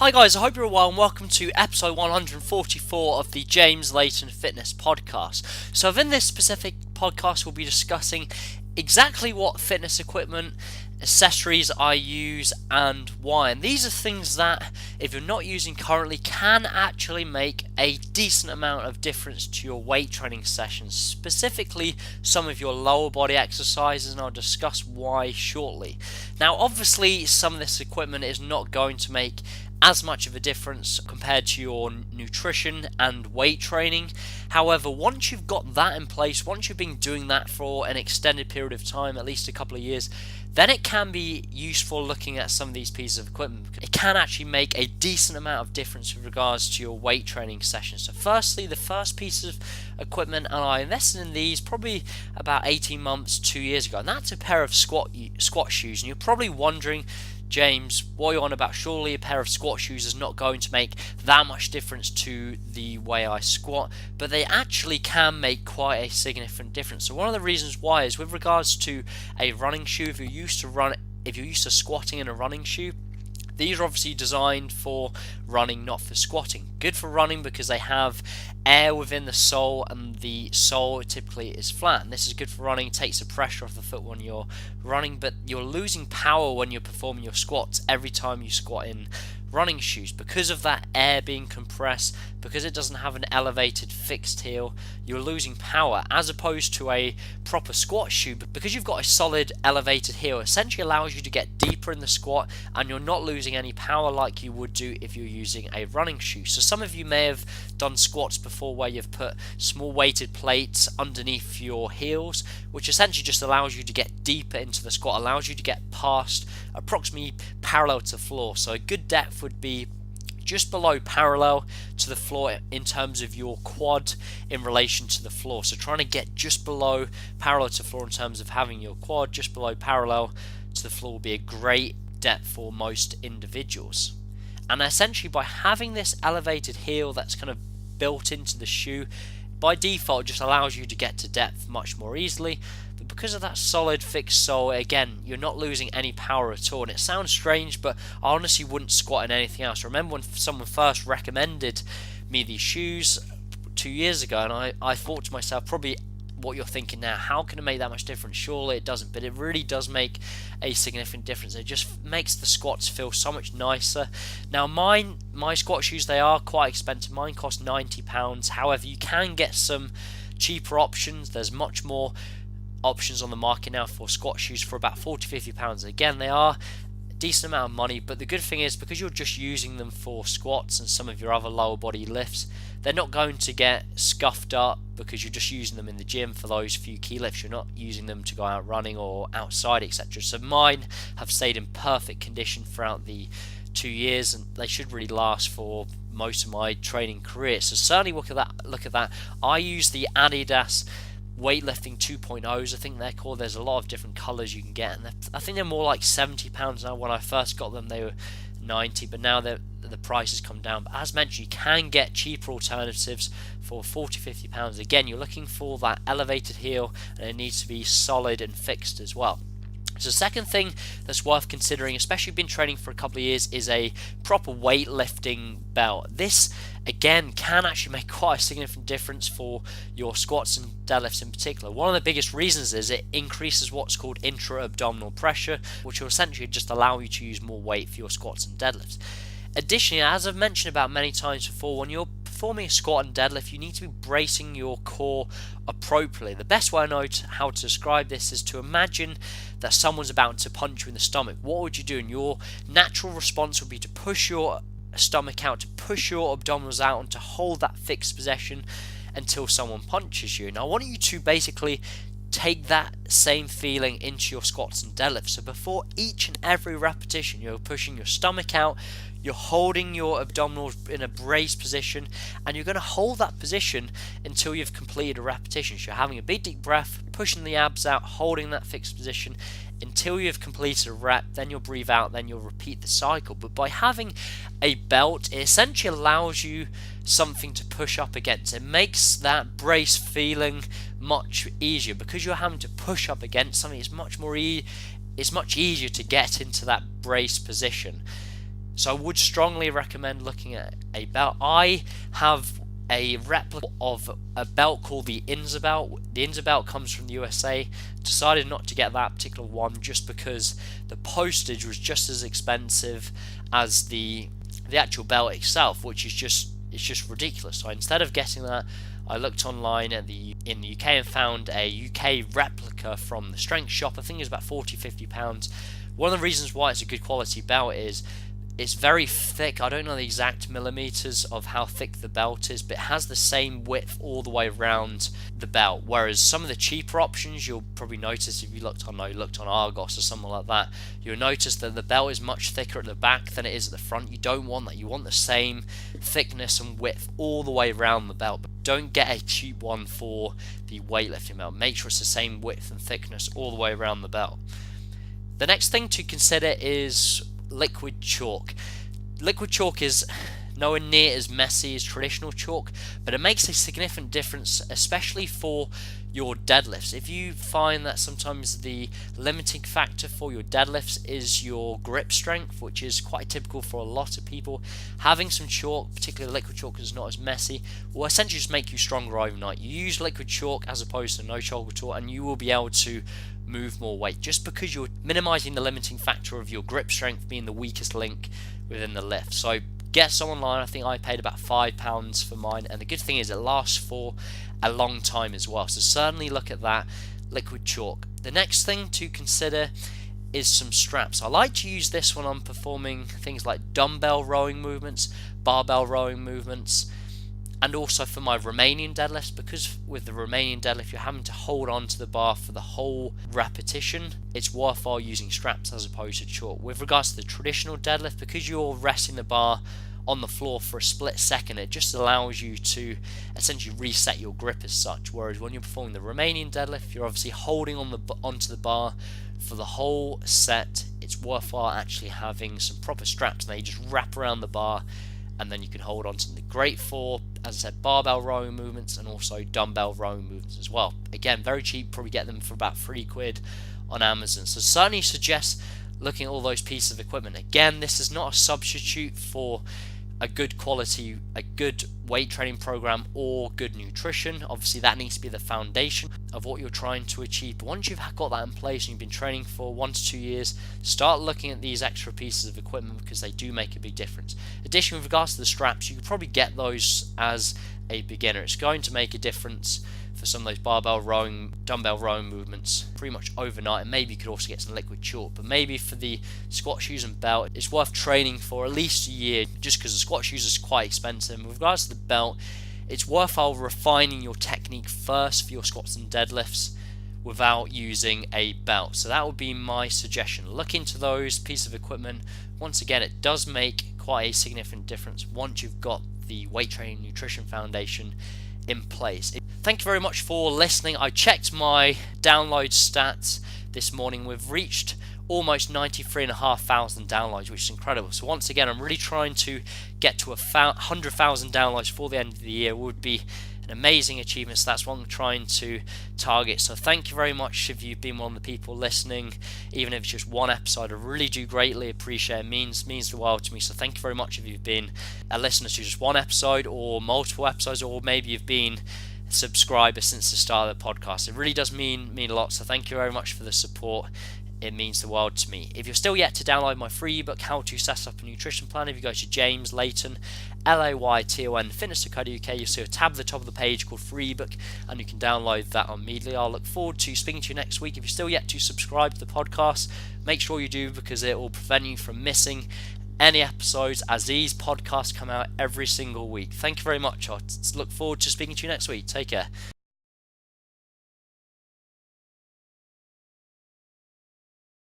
Hi guys, I hope you're well and welcome to episode 144 of the James Layton Fitness Podcast. So within this specific podcast we'll be discussing exactly what fitness equipment, accessories I use and why. And these are things that, if you're not using currently, can actually make a decent amount of difference to your weight training sessions, specifically some of your lower body exercises, and I'll discuss why shortly. Now obviously some of this equipment is not going to make as much of a difference compared to your nutrition and weight training. However, once you've got that in place, once you've been doing that for an extended period of time, at least a couple of years, then it can be useful looking at some of these pieces of equipment. It can actually make a decent amount of difference with regards to your weight training sessions. So firstly, the first piece of equipment, and I invested in these probably about 18 months, 2 years ago, and that's a pair of squat shoes. And you're probably wondering, James, what are you on about? Surely a pair of squat shoes is not going to make that much difference to the way I squat, but they actually can make quite a significant difference. So one of the reasons why is with regards to a running shoe. If you're used to squatting in a running shoe, these are obviously designed for running, not for squatting. Good for running because they have air within the sole, and the sole typically is flat. And this is good for running, it takes the pressure off the foot when you're running, but you're losing power when you're performing your squats every time you squat in running shoes. Because of that air being compressed, because it doesn't have an elevated fixed heel, you're losing power, as opposed to a proper squat shoe. But because you've got a solid elevated heel, it essentially allows you to get deeper in the squat and you're not losing any power like you would do if you're using a running shoe. So some of you may have done squats before where you've put small weighted plates underneath your heels, which essentially just allows you to get deeper into the squat, allows you to get past approximately parallel to the floor. So a good depth would be just below parallel to the floor in terms of your quad in relation to the floor. So trying to get just below parallel to the floor in terms of having your quad just below parallel to the floor will be a great depth for most individuals. And essentially by having this elevated heel that's kind of built into the shoe, by default it just allows you to get to depth much more easily. But because of that solid fixed sole, again, you're not losing any power at all. And it sounds strange, but I honestly wouldn't squat in anything else. I remember when someone first recommended me these shoes 2 years ago, and I thought to myself, probably what you're thinking now, how can it make that much difference? Surely it doesn't, but it really does make a significant difference. It just makes the squats feel so much nicer. Now my squat shoes, they are quite expensive. Mine cost £90. However, you can get some cheaper options. There's much more options on the market now for squat shoes for about £40-50. Again, they are a decent amount of money, but the good thing is because you're just using them for squats and some of your other lower body lifts, they're not going to get scuffed up because you're just using them in the gym for those few key lifts. You're not using them to go out running or outside, etc. So mine have stayed in perfect condition throughout the 2 years, and they should really last for most of my training career. So certainly look at that. I use the Adidas weightlifting 2.0s, I think they're called. There's a lot of different colours you can get, and I think they're more like £70 now. When I first got them they were 90, but now the price has come down. But as mentioned, you can get cheaper alternatives for £40-50. Again, you're looking for that elevated heel, and it needs to be solid and fixed as well. So the second thing that's worth considering, especially if you've been training for a couple of years, is a proper weightlifting belt. This, again, can actually make quite a significant difference for your squats and deadlifts in particular. One of the biggest reasons is it increases what's called intra-abdominal pressure, which will essentially just allow you to use more weight for your squats and deadlifts. Additionally, as I've mentioned about many times before, when you're performing a squat and deadlift, you need to be bracing your core appropriately. The best way I know how to describe this is to imagine that someone's about to punch you in the stomach. What would you do? And your natural response would be to push your stomach out, to push your abdominals out, and to hold that fixed position until someone punches you. Now I want you to basically take that same feeling into your squats and deadlifts. So before each and every repetition, you're pushing your stomach out, you're holding your abdominals in a braced position, and you're going to hold that position until you've completed a repetition. So you're having a big deep breath, pushing the abs out, holding that fixed position until you've completed a rep. Then you'll breathe out, then you'll repeat the cycle. But by having a belt, it essentially allows you something to push up against. It makes that brace feeling much easier because you're having to push up against something. It's much easier to get into that brace position. So I would strongly recommend looking at a belt. I have a replica of a belt called the Inza belt. The Inza belt comes from the USA. Decided not to get that particular one just because the postage was just as expensive as the actual belt itself, which is just ridiculous. So instead of getting that, I looked online in the UK and found a UK replica from the strength shop. I think it was about £40-50. One of the reasons why it's a good quality belt is it's very thick. I don't know the exact millimeters of how thick the belt is, but it has the same width all the way around the belt. Whereas some of the cheaper options, you'll probably notice if you looked on Argos or something like that, you'll notice that the belt is much thicker at the back than it is at the front. You don't want that. You want the same thickness and width all the way around the belt. But don't get a cheap one for the weightlifting belt. Make sure it's the same width and thickness all the way around the belt. The next thing to consider is liquid chalk. Liquid chalk is nowhere near as messy as traditional chalk, but it makes a significant difference, especially for your deadlifts. If you find that sometimes the limiting factor for your deadlifts is your grip strength, which is quite typical for a lot of people, having some chalk, particularly liquid chalk, is not as messy, will essentially just make you stronger overnight. You use liquid chalk as opposed to no chalk at all, and you will be able to move more weight just because you're minimizing the limiting factor of your grip strength being the weakest link within the lift. So get some online. I think I paid about £5 for mine, and the good thing is it lasts for a long time as well. So certainly look at that liquid chalk. The next thing to consider is some straps. I like to use this when I'm performing things like dumbbell rowing movements, barbell rowing movements, and also for my Romanian deadlifts, because with the Romanian deadlift you're having to hold on to the bar for the whole repetition. It's worthwhile using straps as opposed to chalk. With regards to the traditional deadlift, because you're resting the bar on the floor for a split second, it just allows you to essentially reset your grip as such. Whereas when you're performing the Romanian deadlift, you're obviously holding onto the bar for the whole set. It's worthwhile actually having some proper straps, and they just wrap around the bar, and then you can hold on to them. Great for, as I said, barbell rowing movements and also dumbbell rowing movements as well. Again, very cheap, probably get them for about £3 on Amazon. So certainly suggest looking at all those pieces of equipment. Again, this is not a substitute for a good quality, a good weight training program or good nutrition. Obviously that needs to be the foundation of what you're trying to achieve. But once you've got that in place and you've been training for 1 to 2 years, start looking at these extra pieces of equipment because they do make a big difference. Additionally, with regards to the straps, you could probably get those as a beginner. It's going to make a difference for some of those barbell rowing, dumbbell rowing movements pretty much overnight, and maybe you could also get some liquid chalk. But maybe for the squat shoes and belt, it's worth training for at least a year, just because the squat shoes is quite expensive. And with regards to the belt, it's worthwhile refining your technique first for your squats and deadlifts without using a belt. So that would be my suggestion. Look into those pieces of equipment. Once again, it does make quite a significant difference once you've got the weight training nutrition foundation in place. Thank you very much for listening. I checked my download stats this morning. We've reached almost 93,500 downloads, which is incredible. So once again, I'm really trying to get to 100,000 downloads for the end of the year. It would be an amazing achievement. So that's what I'm trying to target. So thank you very much if you've been one of the people listening, even if it's just one episode. I really do greatly appreciate it. It means the world to me. So thank you very much if you've been a listener to just one episode or multiple episodes, or maybe you've been a subscriber since the start of the podcast. It really does mean a lot. So thank you very much for the support. It means the world to me. If you're still yet to download my free ebook, How to Set Up a Nutrition Plan, if you go to James Layton, Layton, fitness.co.uk, you'll see a tab at the top of the page called free ebook, and you can download that immediately. I'll look forward to speaking to you next week. If you're still yet to subscribe to the podcast, make sure you do, because it will prevent you from missing any episodes, as these podcasts come out every single week. Thank you very much. I look forward to speaking to you next week. Take care.